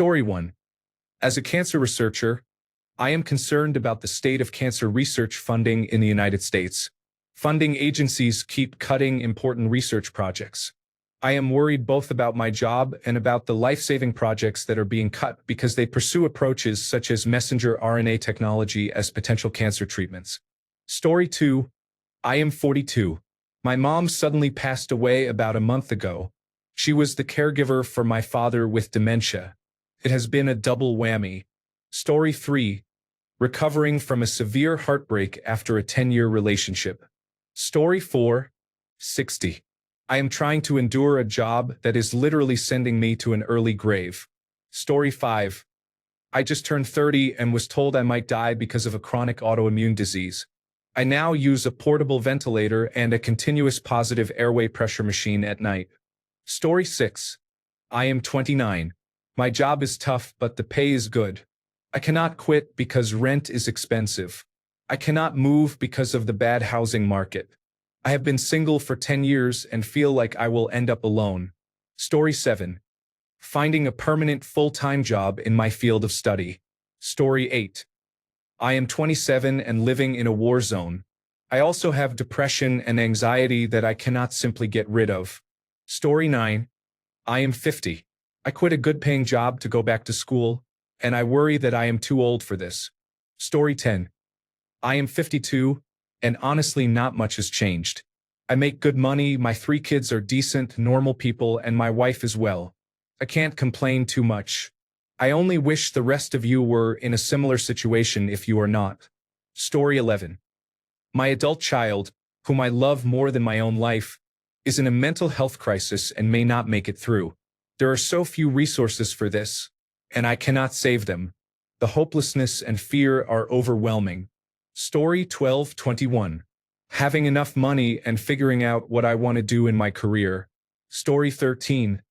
Story 1. As a cancer researcher, I am concerned about the state of cancer research funding in the United States. Funding agencies keep cutting important research projects. I am worried both about my job and about the life-saving projects that are being cut because they pursue approaches such as messenger RNA technology as potential cancer treatments. Story 2. I am 42. My mom suddenly passed away about a month ago. She was the caregiver for my father with dementia. It has been a double whammy. Story 3. Recovering from a severe heartbreak after a 10-year relationship. Story 4. 60. I am trying to endure a job that is literally sending me to an early grave. Story 5. I just turned 30 and was told I might die because of a chronic autoimmune disease. I now use a portable ventilator and a continuous positive airway pressure machine at night. Story 6. I am 29. My job is tough, but the pay is good. I cannot quit because rent is expensive. I cannot move because of the bad housing market. I have been single for 10 years and feel like I will end up alone. Story 7. Finding a permanent full-time job in my field of study. Story 8. I am 27 and living in a war zone. I also have depression and anxiety that I cannot simply get rid of. Story 9. I am 50. I quit a good-paying job to go back to school, and I worry that I am too old for this. Story 10. I am 52, and honestly not much has changed. I make good money, my 3 kids are decent, normal people, and my wife as well. I can't complain too much. I only wish the rest of you were in a similar situation if you are not. Story 11. My adult child, whom I love more than my own life, is in a mental health crisis and may not make it through. There are so few resources for this, and I cannot save them. The hopelessness and fear are overwhelming. Story 12:21. Having enough money and figuring out what I want to do in my career. Story 13.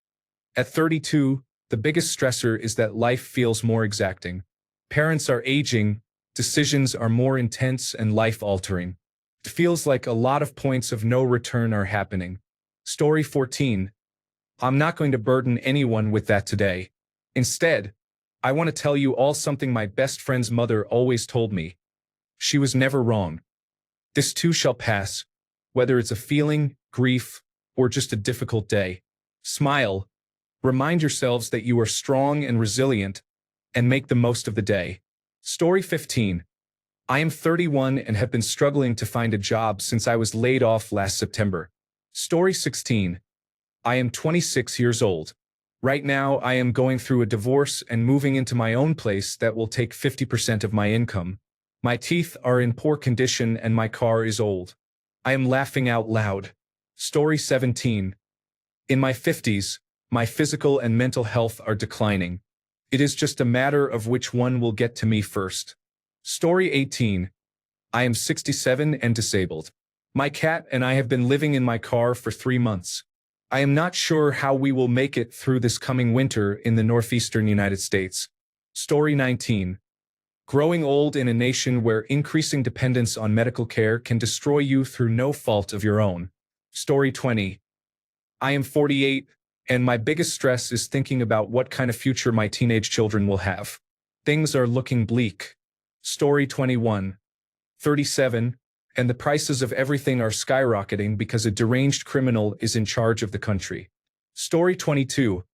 At 32, the biggest stressor is that life feels more exacting. Parents are aging, decisions are more intense and life-altering. It feels like a lot of points of no return are happening. Story 14. I'm not going to burden anyone with that today. Instead, I want to tell you all something my best friend's mother always told me. She was never wrong. This too shall pass, whether it's a feeling, grief, or just a difficult day. Smile. Remind yourselves that you are strong and resilient, and make the most of the day. Story 15. I am 31 and have been struggling to find a job since I was laid off last September. Story 16. I am 26 years old. Right now, I am going through a divorce and moving into my own place that will take 50% of my income. My teeth are in poor condition and my car is old. I am laughing out loud. Story 17. In my 50s, my physical and mental health are declining. It is just a matter of which one will get to me first. Story 18. I am 67 and disabled. My cat and I have been living in my car for 3 months. I am not sure how we will make it through this coming winter in the northeastern United States. Story 19. Growing old in a nation where increasing dependence on medical care can destroy you through no fault of your own. Story 20. I am 48, and my biggest stress is thinking about what kind of future my teenage children will have. Things are looking bleak. Story 21. 37, and the prices of everything are skyrocketing because a deranged criminal is in charge of the country. Story 22.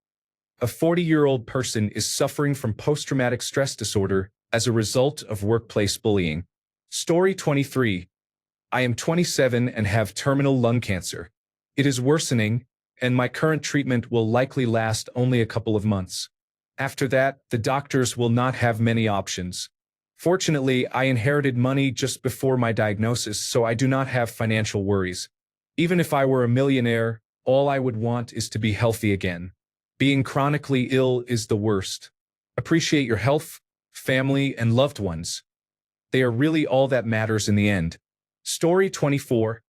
A 40-year-old person is suffering from post-traumatic stress disorder as a result of workplace bullying. Story 23. I am 27 and have terminal lung cancer. It is worsening, and my current treatment will likely last only a couple of months. After that, the doctors will not have many options. Fortunately, I inherited money just before my diagnosis, so I do not have financial worries. Even if I were a millionaire, all I would want is to be healthy again. Being chronically ill is the worst. Appreciate your health, family, and loved ones. They are really all that matters in the end. Story 24.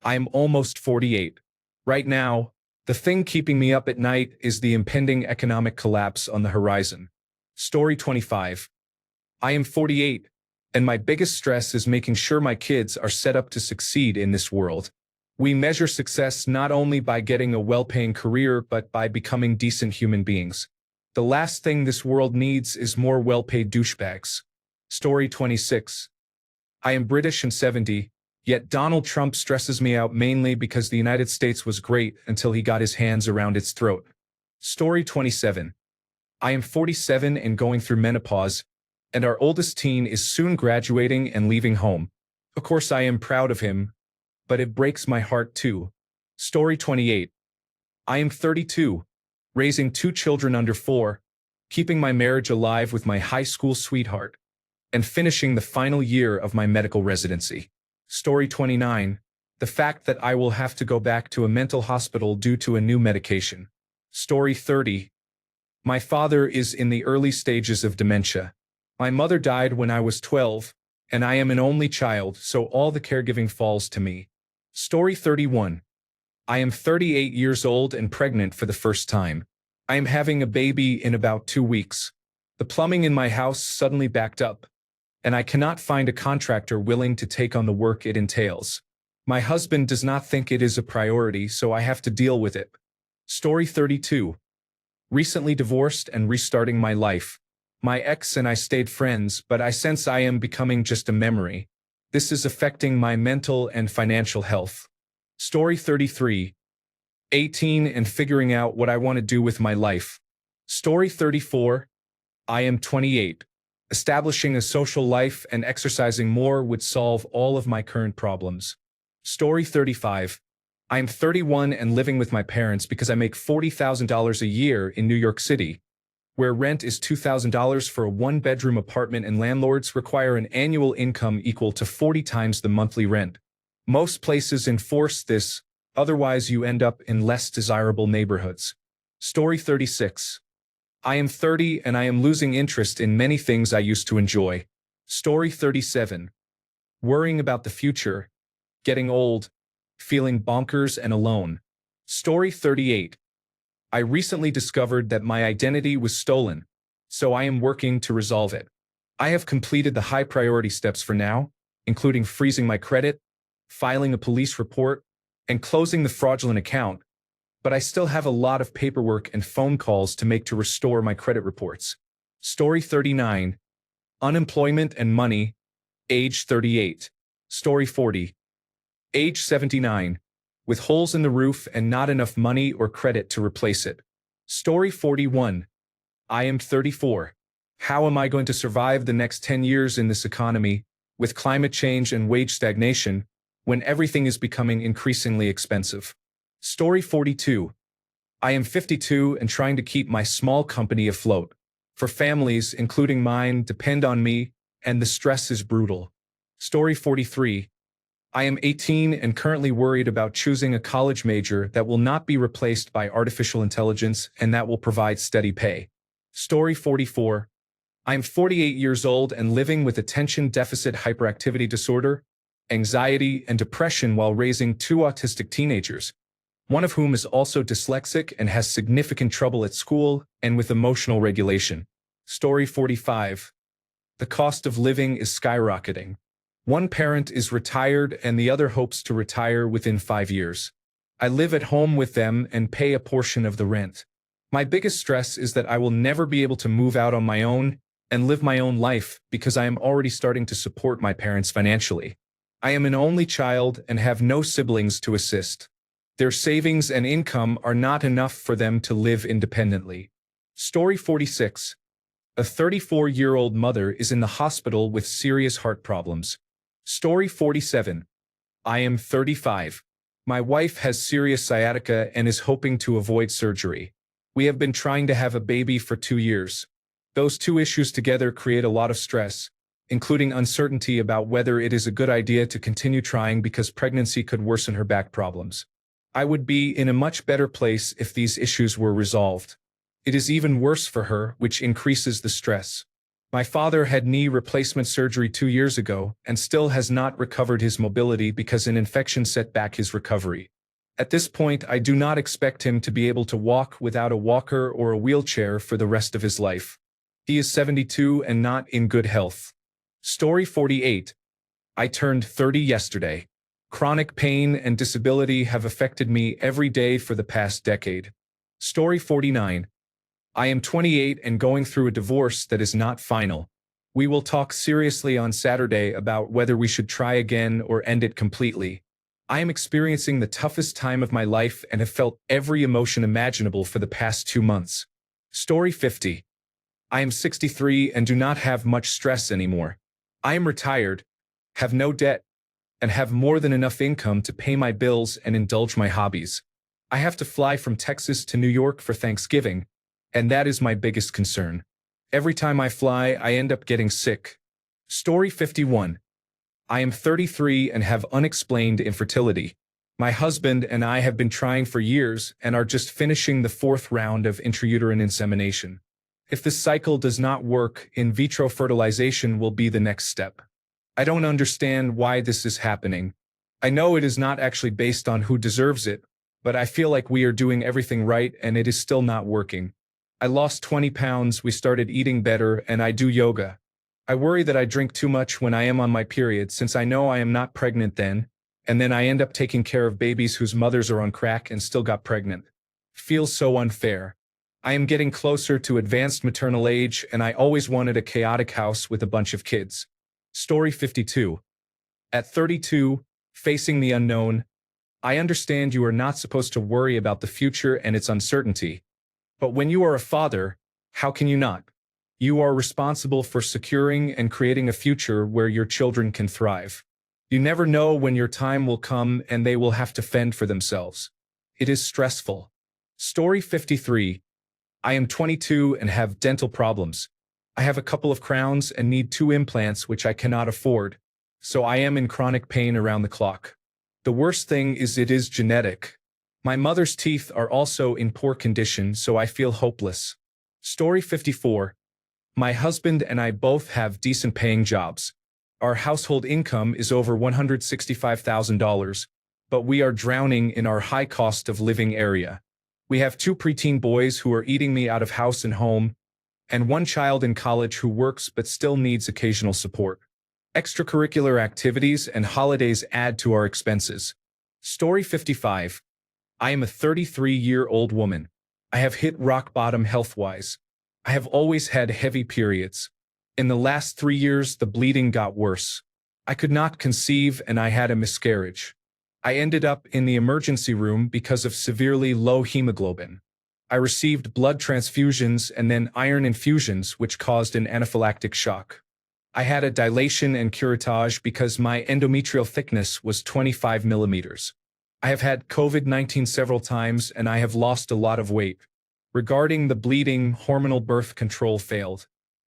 I am almost 48. Right now, the thing keeping me up at night is the impending economic collapse on the horizon. Story 25. I am 48, and my biggest stress is making sure my kids are set up to succeed in this world. We measure success not only by getting a well-paying career but by becoming decent human beings. The last thing this world needs is more well-paid douchebags. Story 26. I am British and 70, yet Donald Trump stresses me out mainly because the United States was great until he got his hands around its throat. Story 27. I am 47 and going through menopause, and our oldest teen is soon graduating and leaving home. Of course, I am proud of him, but it breaks my heart too. Story 28. I am 32, raising 2 children under 4, keeping my marriage alive with my high school sweetheart, and finishing the final year of my medical residency. Story 29. The fact that I will have to go back to a mental hospital due to a new medication. Story 30. My father is in the early stages of dementia. My mother died when I was 12, and I am an only child, so all the caregiving falls to me. Story 31. I am 38 years old and pregnant for the first time. I am having a baby in about 2 weeks. The plumbing in my house suddenly backed up, and I cannot find a contractor willing to take on the work it entails. My husband does not think it is a priority, so I have to deal with it. Story 32. Recently divorced and restarting my life. My ex and I stayed friends, but I sense I am becoming just a memory. This is affecting my mental and financial health. Story 33. 18 and figuring out what I want to do with my life. Story 34. I am 28. Establishing a social life and exercising more would solve all of my current problems. Story 35. I am 31 and living with my parents because I make $40,000 a year in New York City, where rent is $2,000 for a 1-bedroom apartment and landlords require an annual income equal to 40 times the monthly rent. Most places enforce this, otherwise you end up in less desirable neighborhoods. Story 36. I am 30 and I am losing interest in many things I used to enjoy. Story 37. Worrying about the future, getting old, feeling bonkers and alone. Story 38. I recently discovered that my identity was stolen, so I am working to resolve it. I have completed the high priority steps for now, including freezing my credit, filing a police report, and closing the fraudulent account, but I still have a lot of paperwork and phone calls to make to restore my credit reports. Story 39. Unemployment and money, age 38. Story 40. Age 79. With holes in the roof and not enough money or credit to replace it. Story 41. I am 34. How am I going to survive the next 10 years in this economy, with climate change and wage stagnation, when everything is becoming increasingly expensive? Story 42. I am 52 and trying to keep my small company afloat. For families, including mine, depend on me, and the stress is brutal. Story 43. I am 18 and currently worried about choosing a college major that will not be replaced by artificial intelligence and that will provide steady pay. Story 44. I am 48 years old and living with attention deficit hyperactivity disorder, anxiety, and depression while raising 2 autistic teenagers, one of whom is also dyslexic and has significant trouble at school and with emotional regulation. Story 45. The cost of living is skyrocketing. One parent is retired and the other hopes to retire within 5 years. I live at home with them and pay a portion of the rent. My biggest stress is that I will never be able to move out on my own and live my own life because I am already starting to support my parents financially. I am an only child and have no siblings to assist. Their savings and income are not enough for them to live independently. Story 46. A 34-year-old mother is in the hospital with serious heart problems. Story 47. I am 35. My wife has serious sciatica and is hoping to avoid surgery. We have been trying to have a baby for 2 years. Those 2 issues together create a lot of stress, including uncertainty about whether it is a good idea to continue trying because pregnancy could worsen her back problems. I would be in a much better place if these issues were resolved. It is even worse for her, which increases the stress. My father had knee replacement surgery 2 years ago and still has not recovered his mobility because an infection set back his recovery. At this point, I do not expect him to be able to walk without a walker or a wheelchair for the rest of his life. He is 72 and not in good health. Story 48. I turned 30 yesterday. Chronic pain and disability have affected me every day for the past decade. Story 49. I am 28 and going through a divorce that is not final. We will talk seriously on Saturday about whether we should try again or end it completely. I am experiencing the toughest time of my life and have felt every emotion imaginable for the past 2 months. Story 50. I am 63 and do not have much stress anymore. I am retired, have no debt, and have more than enough income to pay my bills and indulge my hobbies. I have to fly from Texas to New York for Thanksgiving, and that is my biggest concern. Every time I fly, I end up getting sick. Story 51. I am 33 and have unexplained infertility. My husband and I have been trying for years and are just finishing the 4th round of intrauterine insemination. If this cycle does not work, in vitro fertilization will be the next step. I don't understand why this is happening. I know it is not actually based on who deserves it, but I feel like we are doing everything right and it is still not working. I lost 20 pounds, we started eating better, and I do yoga. I worry that I drink too much when I am on my period since I know I am not pregnant then, and then I end up taking care of babies whose mothers are on crack and still got pregnant. Feels so unfair. I am getting closer to advanced maternal age and I always wanted a chaotic house with a bunch of kids. Story 52. At 32, facing the unknown, I understand you are not supposed to worry about the future and its uncertainty. But when you are a father, how can you not? You are responsible for securing and creating a future where your children can thrive. You never know when your time will come and they will have to fend for themselves. It is stressful. Story 53. I am 22 and have dental problems. I have a couple of crowns and need 2 implants which I cannot afford, so I am in chronic pain around the clock. The worst thing is it is genetic. My mother's teeth are also in poor condition, so I feel hopeless. Story 54. My husband and I both have decent paying jobs. Our household income is over $165,000, but we are drowning in our high cost of living area. We have 2 preteen boys who are eating me out of house and home, and 1 child in college who works but still needs occasional support. Extracurricular activities and holidays add to our expenses. Story 55. I am a 33-year-old woman. I have hit rock bottom health-wise. I have always had heavy periods. In the last 3 years, the bleeding got worse. I could not conceive and I had a miscarriage. I ended up in the emergency room because of severely low hemoglobin. I received blood transfusions and then iron infusions which caused an anaphylactic shock. I had a dilation and curettage because my endometrial thickness was 25 millimeters. I have had COVID-19 several times and I have lost a lot of weight. Regarding the bleeding, hormonal birth control failed.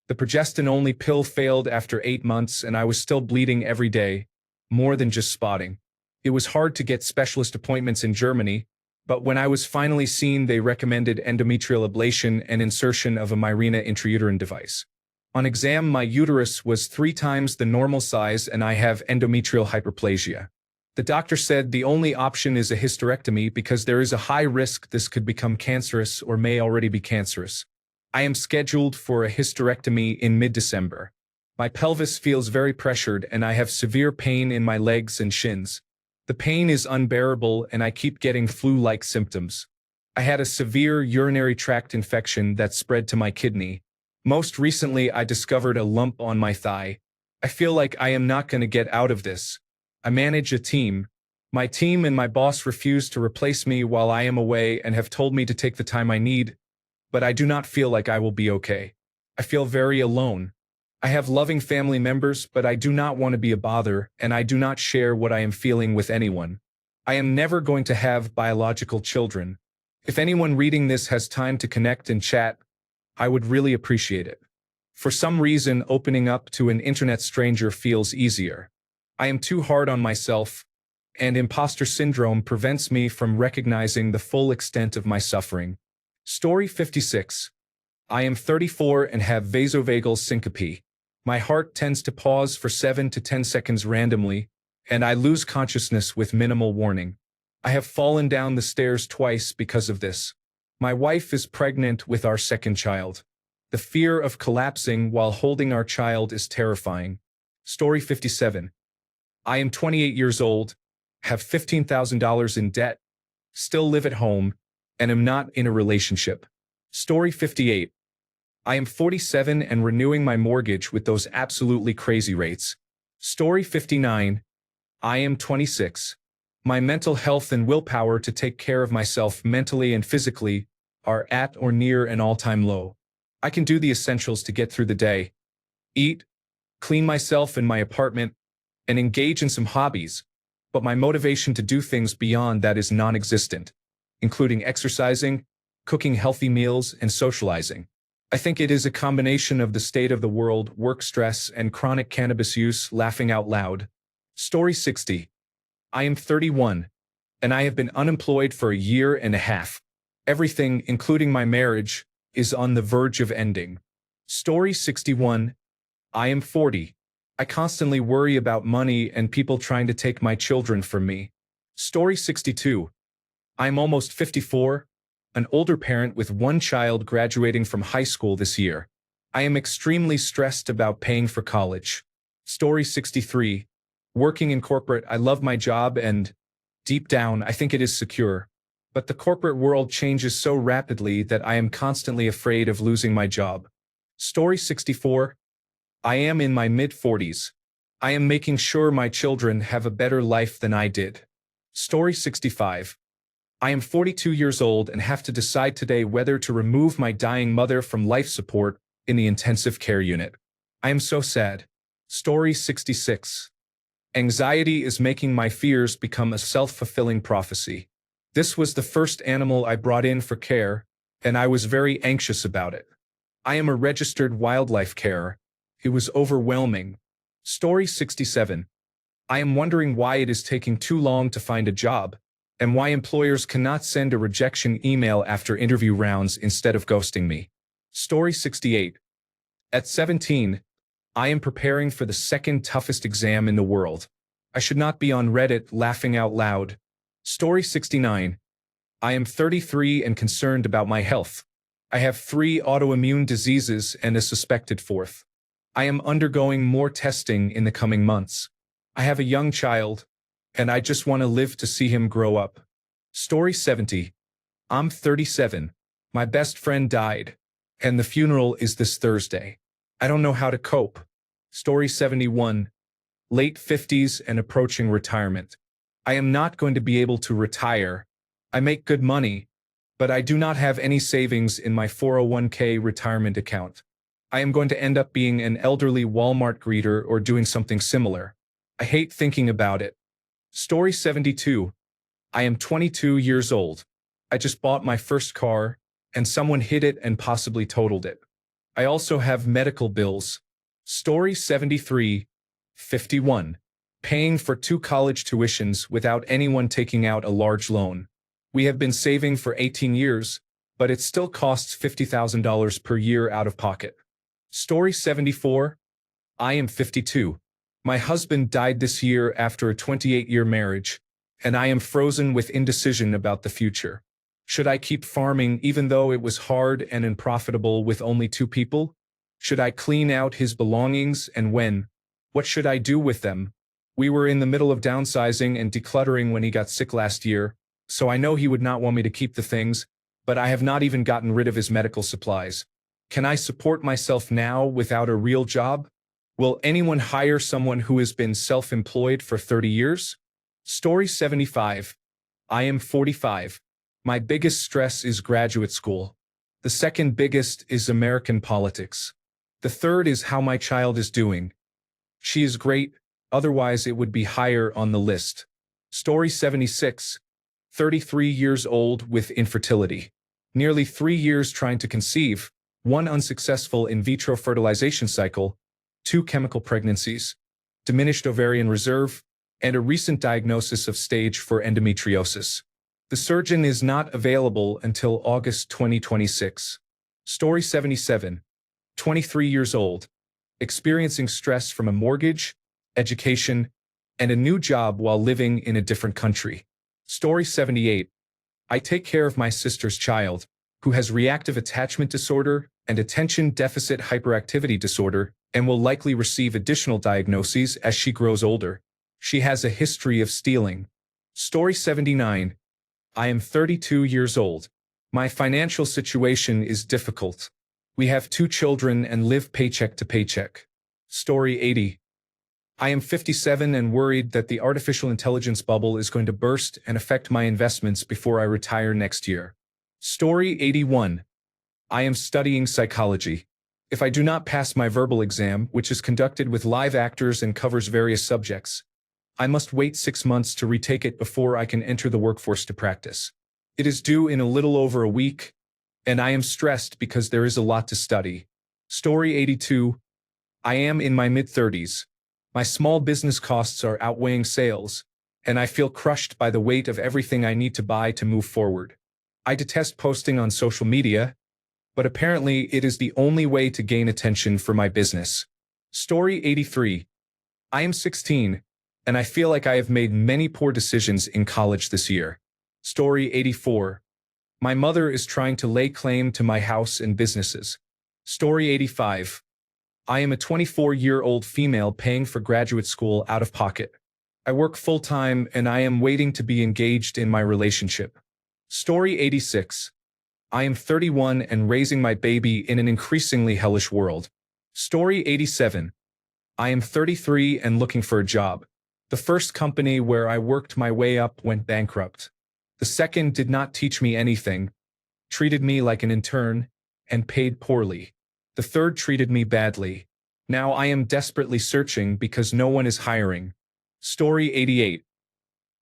The progestin-only pill failed after 8 months and I was still bleeding every day, more than just spotting. It was hard to get specialist appointments in Germany, but when I was finally seen, they recommended endometrial ablation and insertion of a Mirena intrauterine device. On exam, my uterus was 3 times the normal size and I have endometrial hyperplasia. The doctor said the only option is a hysterectomy because there is a high risk this could become cancerous or may already be cancerous. I am scheduled for a hysterectomy in mid-December. My pelvis feels very pressured and I have severe pain in my legs and shins. The pain is unbearable and I keep getting flu-like symptoms. I had a severe urinary tract infection that spread to my kidney. Most recently, I discovered a lump on my thigh. I feel like I am not going to get out of this. I manage a team. My team and my boss refuse to replace me while I am away and have told me to take the time I need, but I do not feel like I will be okay. I feel very alone. I have loving family members, but I do not want to be a bother, and I do not share what I am feeling with anyone. I am never going to have biological children. If anyone reading this has time to connect and chat, I would really appreciate it. For some reason, opening up to an internet stranger feels easier. I am too hard on myself, and imposter syndrome prevents me from recognizing the full extent of my suffering. Story 56. I am 34 and have vasovagal syncope. My heart tends to pause for 7 to 10 seconds randomly, and I lose consciousness with minimal warning. I have fallen down the stairs twice because of this. My wife is pregnant with our 2nd child. The fear of collapsing while holding our child is terrifying. Story 57. I am 28 years old, have $15,000 in debt, still live at home, and am not in a relationship. Story 58. I am 47 and renewing my mortgage with those absolutely crazy rates. Story 59. I am 26. My mental health and willpower to take care of myself mentally and physically are at or near an all-time low. I can do the essentials to get through the day: eat, clean myself in my apartment, and engage in some hobbies, but my motivation to do things beyond that is non-existent, including exercising, cooking healthy meals, and socializing. I think it is a combination of the state of the world, work stress, and chronic cannabis use. Laughing out loud. Story 60. I am 31, and I have been unemployed for a year and a half. Everything, including my marriage, is on the verge of ending. Story 61. I am 40. I constantly worry about money and people trying to take my children from me. Story 62. I am almost 54, an older parent with one child graduating from high school this year. I am extremely stressed about paying for college. Story 63. Working in corporate, I love my job and, deep down, I think it is secure. But the corporate world changes so rapidly that I am constantly afraid of losing my job. Story 64. I am in my mid-40s. I am making sure my children have a better life than I did. Story 65. I am 42 years old and have to decide today whether to remove my dying mother from life support in the intensive care unit. I am so sad. Story 66. Anxiety is making my fears become a self-fulfilling prophecy. This was the first animal I brought in for care, and I was very anxious about it. I am a registered wildlife carer. It was overwhelming. Story 67. I am wondering why it is taking too long to find a job, and why employers cannot send a rejection email after interview rounds instead of ghosting me. Story 68. At 17, I am preparing for the second toughest exam in the world. I should not be on Reddit laughing out loud. Story 69. I am 33 and concerned about my health. I have 3 autoimmune diseases and a suspected 4th. I am undergoing more testing in the coming months. I have a young child, and I just want to live to see him grow up. Story 70. I'm 37. My best friend died, and the funeral is this Thursday. I don't know how to cope. Story 71. Late 50s and approaching retirement. I am not going to be able to retire. I make good money, but I do not have any savings in my 401k retirement account. I am going to end up being an elderly Walmart greeter or doing something similar. I hate thinking about it. Story 72. I am 22 years old. I just bought my first car, and someone hit it and possibly totaled it. I also have medical bills. Story 73. 51. Paying for 2 college tuitions without anyone taking out a large loan. We have been saving for 18 years, but it still costs $50,000 per year out of pocket. Story 74. I am 52. My husband died this year after a 28-year marriage, and I am frozen with indecision about the future. Should I keep farming even though it was hard and unprofitable with only 2 people? Should I clean out his belongings, and when? What should I do with them? We were in the middle of downsizing and decluttering when he got sick last year, so I know he would not want me to keep the things, but I have not even gotten rid of his medical supplies. Can I support myself now without a real job? Will anyone hire someone who has been self-employed for 30 years? Story 75. I am 45. My biggest stress is graduate school. The second biggest is American politics. The third is how my child is doing. She is great, otherwise it would be higher on the list. Story 76. 33 years old with infertility. Nearly 3 years trying to conceive, 1 unsuccessful in vitro fertilization cycle, 2 chemical pregnancies, diminished ovarian reserve, and a recent diagnosis of stage 4 endometriosis. The surgeon is not available until August 2026. Story 77. 23 years old. Experiencing stress from a mortgage, education, and a new job while living in a different country. Story 78. I take care of my sister's child, who has reactive attachment disorder and attention deficit hyperactivity disorder, and will likely receive additional diagnoses as she grows older. She has a history of stealing. Story 79. I am 32 years old. My financial situation is difficult. We have 2 children and live paycheck to paycheck. Story 80. I am 57 and worried that the artificial intelligence bubble is going to burst and affect my investments before I retire next year. Story 81. I am studying psychology. If I do not pass my verbal exam, which is conducted with live actors and covers various subjects, I must wait 6 months to retake it before I can enter the workforce to practice. It is due in a little over a week, and I am stressed because there is a lot to study. Story 82. I am in my mid-30s. My small business costs are outweighing sales, and I feel crushed by the weight of everything I need to buy to move forward. I detest posting on social media, but apparently it is the only way to gain attention for my business. Story 83. I am 16, and I feel like I have made many poor decisions in college this year. Story 84. My mother is trying to lay claim to my house and businesses. Story 85. I am a 24-year-old female paying for graduate school out of pocket. I work full-time and I am waiting to be engaged in my relationship. Story 86. I am 31 and raising my baby in an increasingly hellish world. Story 87. I am 33 and looking for a job. The first company where I worked my way up went bankrupt. The second did not teach me anything, treated me like an intern, and paid poorly. The third treated me badly. Now I am desperately searching because no one is hiring. Story 88.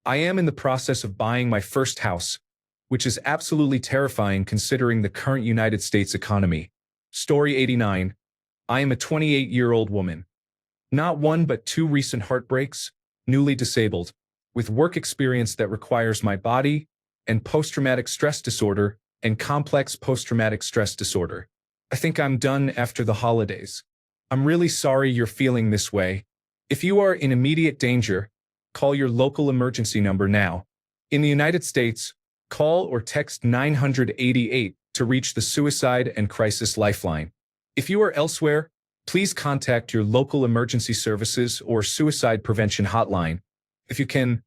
I am in the process of buying my first house, which is absolutely terrifying considering the current United States economy. Story 89. I am a 28-year-old woman. Not one but 2 recent heartbreaks, newly disabled, with work experience that requires my body, and post-traumatic stress disorder, and complex post-traumatic stress disorder. I think I'm done after the holidays. I'm really sorry you're feeling this way. If you are in immediate danger, call your local emergency number now. In the United States, call or text 988 to reach the Suicide and Crisis Lifeline. If you are elsewhere, please contact your local emergency services or suicide prevention hotline. If you can,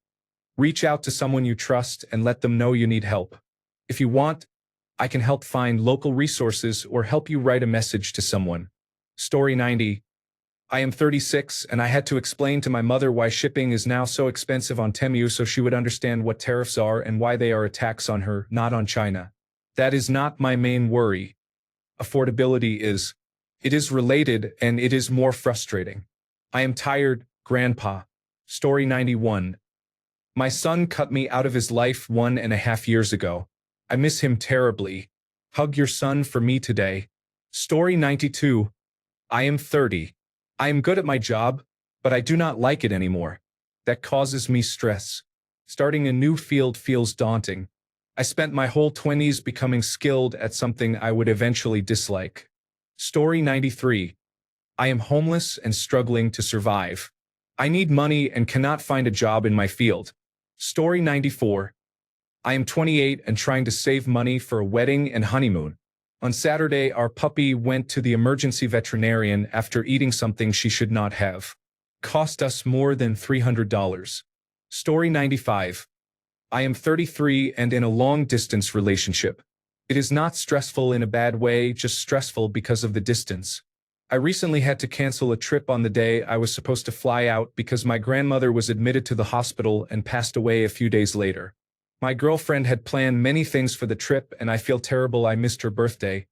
reach out to someone you trust and let them know you need help. If you want, I can help find local resources or help you write a message to someone. Story 90. I am 36 and I had to explain to my mother why shipping is now so expensive on Temu so she would understand what tariffs are and why they are a tax on her, not on China. That is not my main worry. Affordability is. It is related and it is more frustrating. I am tired, Grandpa. Story 91. My son cut me out of his life 1.5 years ago. I miss him terribly. Hug your son for me today. Story 92. I am 30. I am good at my job, but I do not like it anymore. That causes me stress. Starting a new field feels daunting. I spent my whole 20s becoming skilled at something I would eventually dislike. Story 93. I am homeless and struggling to survive. I need money and cannot find a job in my field. Story 94. I am 28 and trying to save money for a wedding and honeymoon. On Saturday, our puppy went to the emergency veterinarian after eating something she should not have. Cost us more than $300. Story 95. I am 33 and in a long-distance relationship. It is not stressful in a bad way, just stressful because of the distance. I recently had to cancel a trip on the day I was supposed to fly out because my grandmother was admitted to the hospital and passed away a few days later. My girlfriend had planned many things for the trip and I feel terrible I missed her birthday,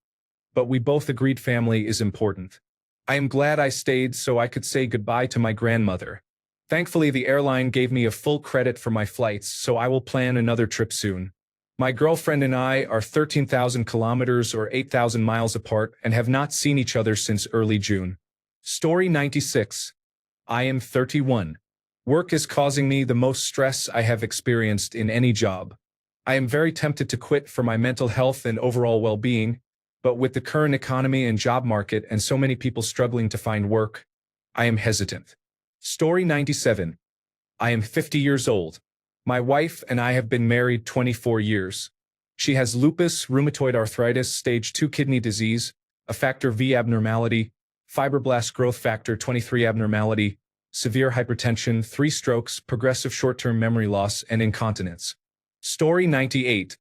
but we both agreed family is important. I am glad I stayed so I could say goodbye to my grandmother. Thankfully, the airline gave me a full credit for my flights, so I will plan another trip soon. My girlfriend and I are 13,000 kilometers or 8,000 miles apart and have not seen each other since early June. Story 96. I am 31. Work is causing me the most stress I have experienced in any job. I am very tempted to quit for my mental health and overall well-being, but with the current economy and job market and so many people struggling to find work, I am hesitant. Story 97. I am 50 years old. My wife and I have been married 24 years. She has lupus, rheumatoid arthritis, stage 2 kidney disease, a factor V abnormality, fibroblast growth factor 23 abnormality, severe hypertension, 3 strokes, progressive short-term memory loss, and incontinence. Story 98.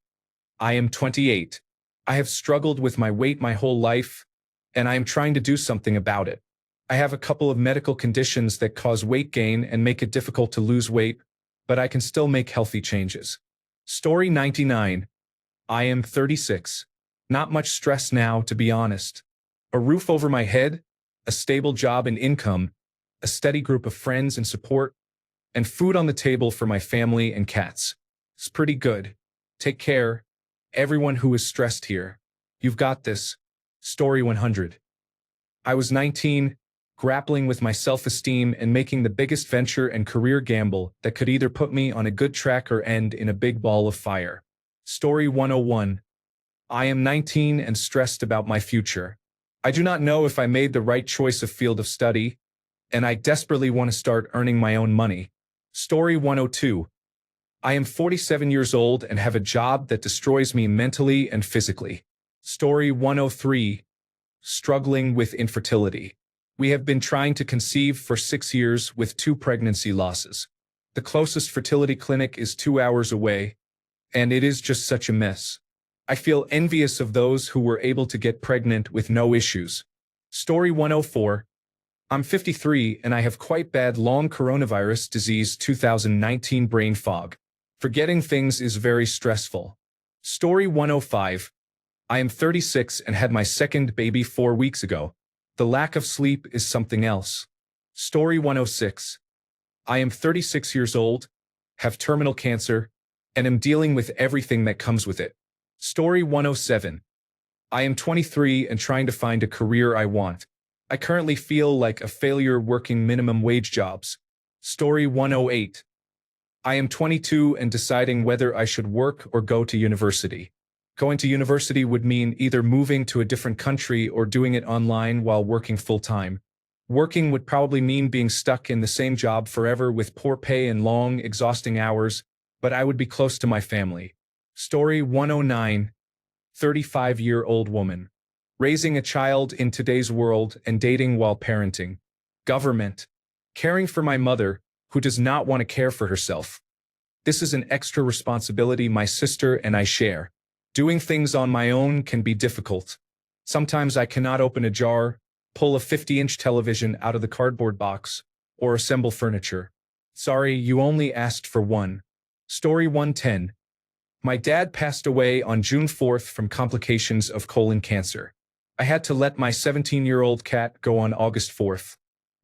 I am 28. I have struggled with my weight my whole life, and I am trying to do something about it. I have a couple of medical conditions that cause weight gain and make it difficult to lose weight, but I can still make healthy changes. Story 99. I am 36. Not much stress now, to be honest. A roof over my head, a stable job and income, a steady group of friends and support, and food on the table for my family and cats. It's pretty good. Take care, everyone who is stressed here. You've got this. Story 100. I was 19, grappling with my self-esteem and making the biggest venture and career gamble that could either put me on a good track or end in a big ball of fire. Story 101. I am 19 and stressed about my future. I do not know if I made the right choice of field of study, and I desperately want to start earning my own money. Story 102. I am 47 years old and have a job that destroys me mentally and physically. Story 103. Struggling with infertility. We have been trying to conceive for 6 years with 2 pregnancy losses. The closest fertility clinic is 2 hours away, and it is just such a mess. I feel envious of those who were able to get pregnant with no issues. Story 104. I'm 53 and I have quite bad long coronavirus disease 2019 brain fog. Forgetting things is very stressful. Story 105. I am 36 and had my second baby 4 weeks ago. The lack of sleep is something else. Story 106. I am 36 years old, have terminal cancer, and am dealing with everything that comes with it. Story 107. I am 23 and trying to find a career I want. I currently feel like a failure working minimum wage jobs. Story 108. I am 22 and deciding whether I should work or go to university. Going to university would mean either moving to a different country or doing it online while working full-time. Working would probably mean being stuck in the same job forever with poor pay and long, exhausting hours, but I would be close to my family. Story 109. 35-year-old woman. Raising a child in today's world and dating while parenting. Government. Caring for my mother, who does not want to care for herself. This is an extra responsibility my sister and I share. Doing things on my own can be difficult. Sometimes I cannot open a jar, pull a 50-inch television out of the cardboard box, or assemble furniture. Sorry, you only asked for one. Story 110. My dad passed away on June 4th from complications of colon cancer. I had to let my 17-year-old cat go on August 4th.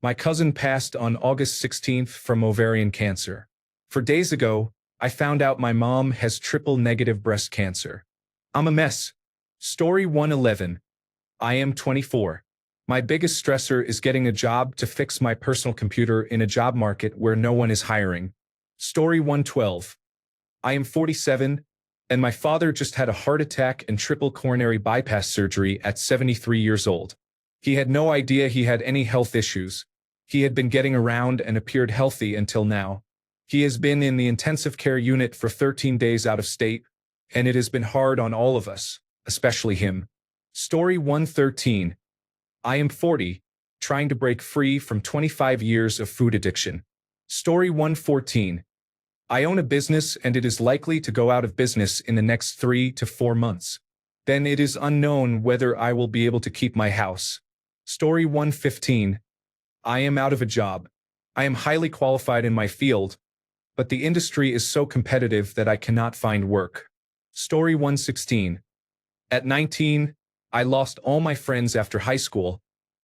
My cousin passed on August 16th from ovarian cancer. 4 days ago, I found out my mom has triple-negative breast cancer. I'm a mess. Story 111. I am 24. My biggest stressor is getting a job to fix my personal computer in a job market where no one is hiring. Story 112. I am 47, and my father just had a heart attack and triple coronary bypass surgery at 73 years old. He had no idea he had any health issues. He had been getting around and appeared healthy until now. He has been in the intensive care unit for 13 days out of state, and it has been hard on all of us, especially him. Story 113. I am 40, trying to break free from 25 years of food addiction. Story 114. I own a business and it is likely to go out of business in the next 3 to 4 months. Then it is unknown whether I will be able to keep my house. Story 115. I am out of a job. I am highly qualified in my field, but the industry is so competitive that I cannot find work. Story 116. At 19, I lost all my friends after high school,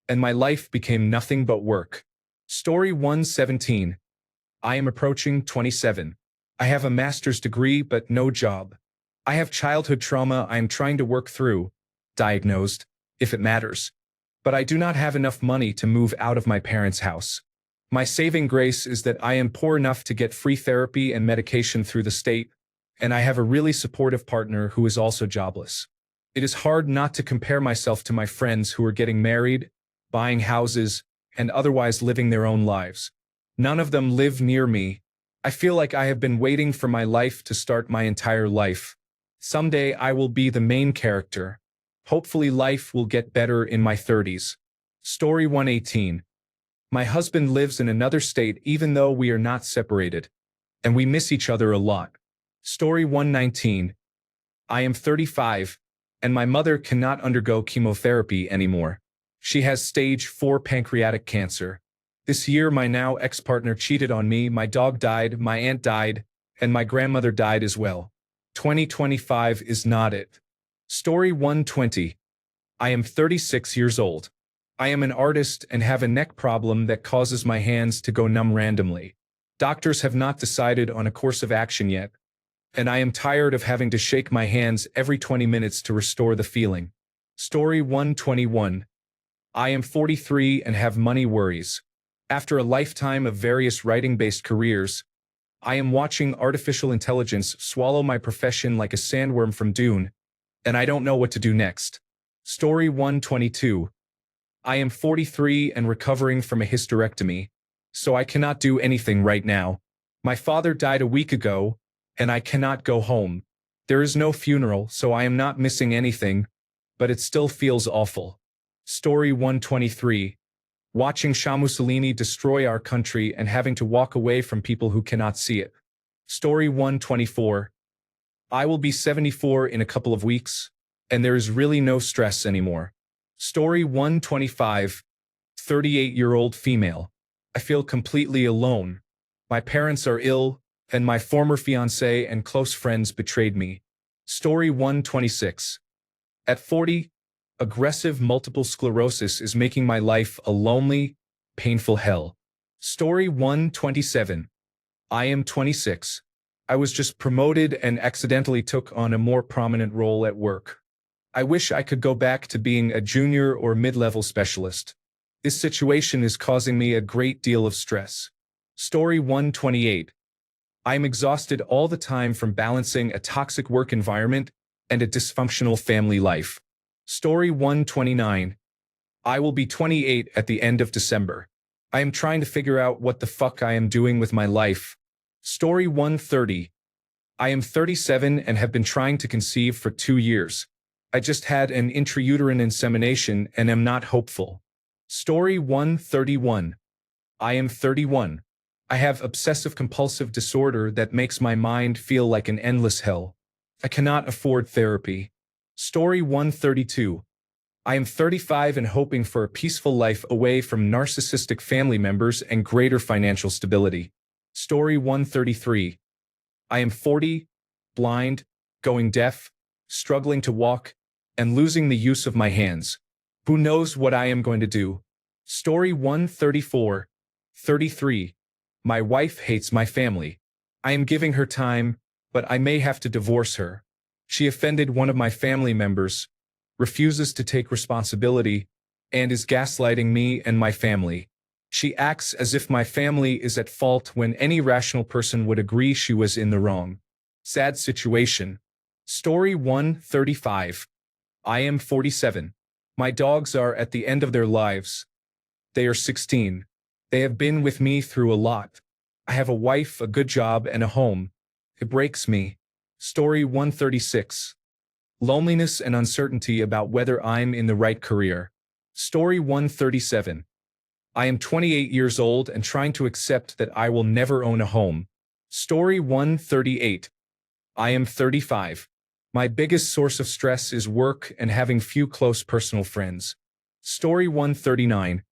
and my life became nothing but work. Story 117. I am approaching 27. I have a master's degree but no job. I have childhood trauma I am trying to work through, diagnosed, if it matters. But I do not have enough money to move out of my parents' house. My saving grace is that I am poor enough to get free therapy and medication through the state, and I have a really supportive partner who is also jobless. It is hard not to compare myself to my friends who are getting married, buying houses, and otherwise living their own lives. None of them live near me. I feel like I have been waiting for my life to start my entire life. Someday I will be the main character. Hopefully life will get better in my 30s. Story 118. My husband lives in another state even though we are not separated, and we miss each other a lot. Story 119. I am 35, and my mother cannot undergo chemotherapy anymore. She has stage 4 pancreatic cancer. This year, my now ex-partner cheated on me, my dog died, my aunt died, and my grandmother died as well. 2025 is not it. Story 120. I am 36 years old. I am an artist and have a neck problem that causes my hands to go numb randomly. Doctors have not decided on a course of action yet, and I am tired of having to shake my hands every 20 minutes to restore the feeling. Story 121. I am 43 and have money worries. After a lifetime of various writing-based careers, I am watching artificial intelligence swallow my profession like a sandworm from Dune, and I don't know what to do next. Story 122. I am 43 and recovering from a hysterectomy, so I cannot do anything right now. My father died a week ago, and I cannot go home. There is no funeral, so I am not missing anything, but it still feels awful. Story 123. Watching Shah Mussolini destroy our country and having to walk away from people who cannot see it. Story 124. I will be 74 in a couple of weeks, and there is really no stress anymore. Story 125. 38-year-old female. I feel completely alone. My parents are ill, and my former fiancé and close friends betrayed me. Story 126. At 40, aggressive multiple sclerosis is making my life a lonely, painful hell. Story 127. I am 26. I was just promoted and accidentally took on a more prominent role at work. I wish I could go back to being a junior or mid-level specialist. This situation is causing me a great deal of stress. Story 128. I am exhausted all the time from balancing a toxic work environment and a dysfunctional family life. Story 129. I will be 28 at the end of December. I am trying to figure out what the fuck I am doing with my life. Story 130. I am 37 and have been trying to conceive for 2 years. I just had an intrauterine insemination and am not hopeful. Story 131. I am 31. I have obsessive-compulsive disorder that makes my mind feel like an endless hell. I cannot afford therapy. Story 132. I am 35 and hoping for a peaceful life away from narcissistic family members and greater financial stability. Story 133. I am 40, blind, going deaf, struggling to walk, and losing the use of my hands. Who knows what I am going to do? Story 134. 33. My wife hates my family. I am giving her time, but I may have to divorce her. She offended one of my family members, refuses to take responsibility, and is gaslighting me and my family. She acts as if my family is at fault when any rational person would agree she was in the wrong. Sad situation. Story 135. I am 47. My dogs are at the end of their lives. They are 16. They have been with me through a lot. I have a wife, a good job, and a home. It breaks me. Story 136. Loneliness and uncertainty about whether I'm in the right career. Story 137. I am 28 years old and trying to accept that I will never own a home. Story 138. I am 35. My biggest source of stress is work and having few close personal friends. Story 139.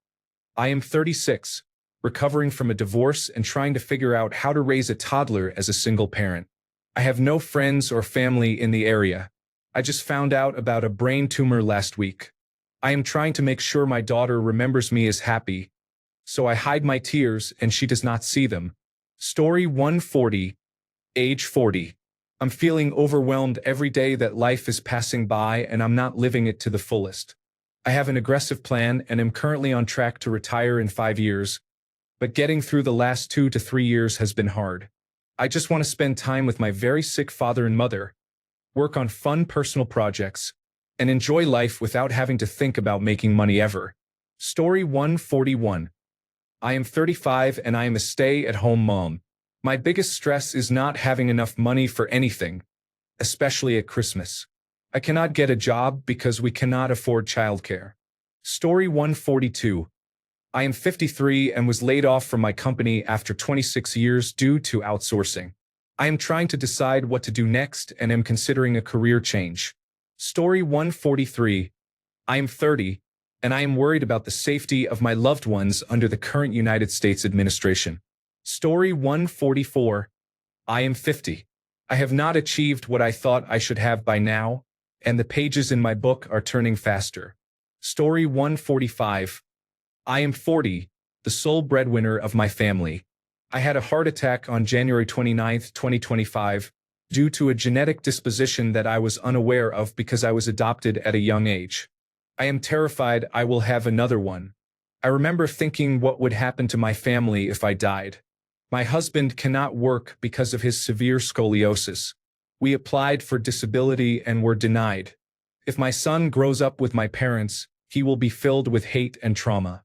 I am 36, recovering from a divorce and trying to figure out how to raise a toddler as a single parent. I have no friends or family in the area. I just found out about a brain tumor last week. I am trying to make sure my daughter remembers me as happy, so I hide my tears and she does not see them. Story 140. Age 40. I'm feeling overwhelmed every day that life is passing by and I'm not living it to the fullest. I have an aggressive plan and am currently on track to retire in 5 years, but getting through the last 2 to 3 years has been hard. I just want to spend time with my very sick father and mother, work on fun personal projects, and enjoy life without having to think about making money ever. Story 141. I am 35 and I am a stay-at-home mom. My biggest stress is not having enough money for anything, especially at Christmas. I cannot get a job because we cannot afford childcare. Story 142. I am 53 and was laid off from my company after 26 years due to outsourcing. I am trying to decide what to do next and am considering a career change. Story 143. I am 30, and I am worried about the safety of my loved ones under the current United States administration. Story 144. I am 50. I have not achieved what I thought I should have by now, and the pages in my book are turning faster. Story 145. I am 40, the sole breadwinner of my family. I had a heart attack on January 29, 2025, due to a genetic disposition that I was unaware of because I was adopted at a young age. I am terrified I will have another one. I remember thinking what would happen to my family if I died. My husband cannot work because of his severe scoliosis. We applied for disability and were denied. If my son grows up with my parents, he will be filled with hate and trauma.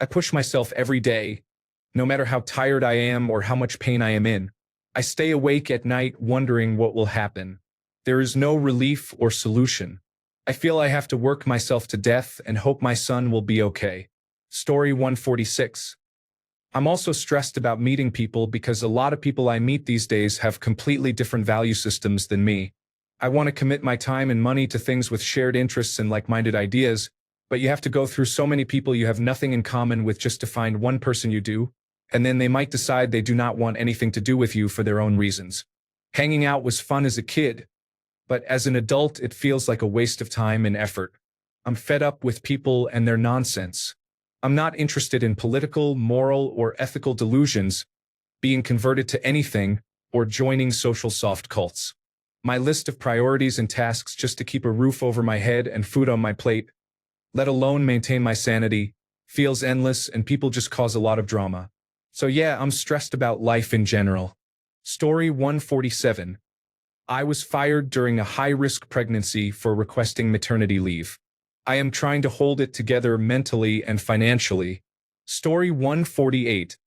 I push myself every day, no matter how tired I am or how much pain I am in. I stay awake at night wondering what will happen. There is no relief or solution. I feel I have to work myself to death and hope my son will be okay. Story 146. I'm also stressed about meeting people because a lot of people I meet these days have completely different value systems than me. I want to commit my time and money to things with shared interests and like-minded ideas, but you have to go through so many people you have nothing in common with just to find one person you do, and then they might decide they do not want anything to do with you for their own reasons. Hanging out was fun as a kid, but as an adult it feels like a waste of time and effort. I'm fed up with people and their nonsense. I'm not interested in political, moral, or ethical delusions, being converted to anything, or joining social soft cults. My list of priorities and tasks just to keep a roof over my head and food on my plate, let alone maintain my sanity, feels endless and people just cause a lot of drama. So yeah, I'm stressed about life in general. Story 147. I was fired during a high-risk pregnancy for requesting maternity leave. I am trying to hold it together mentally and financially. Story 148.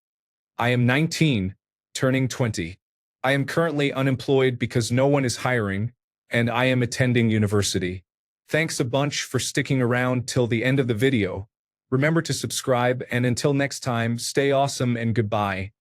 I am 19, turning 20. I am currently unemployed because no one is hiring, and I am attending university. Thanks a bunch for sticking around till the end of the video. Remember to subscribe, and until next time, stay awesome and goodbye.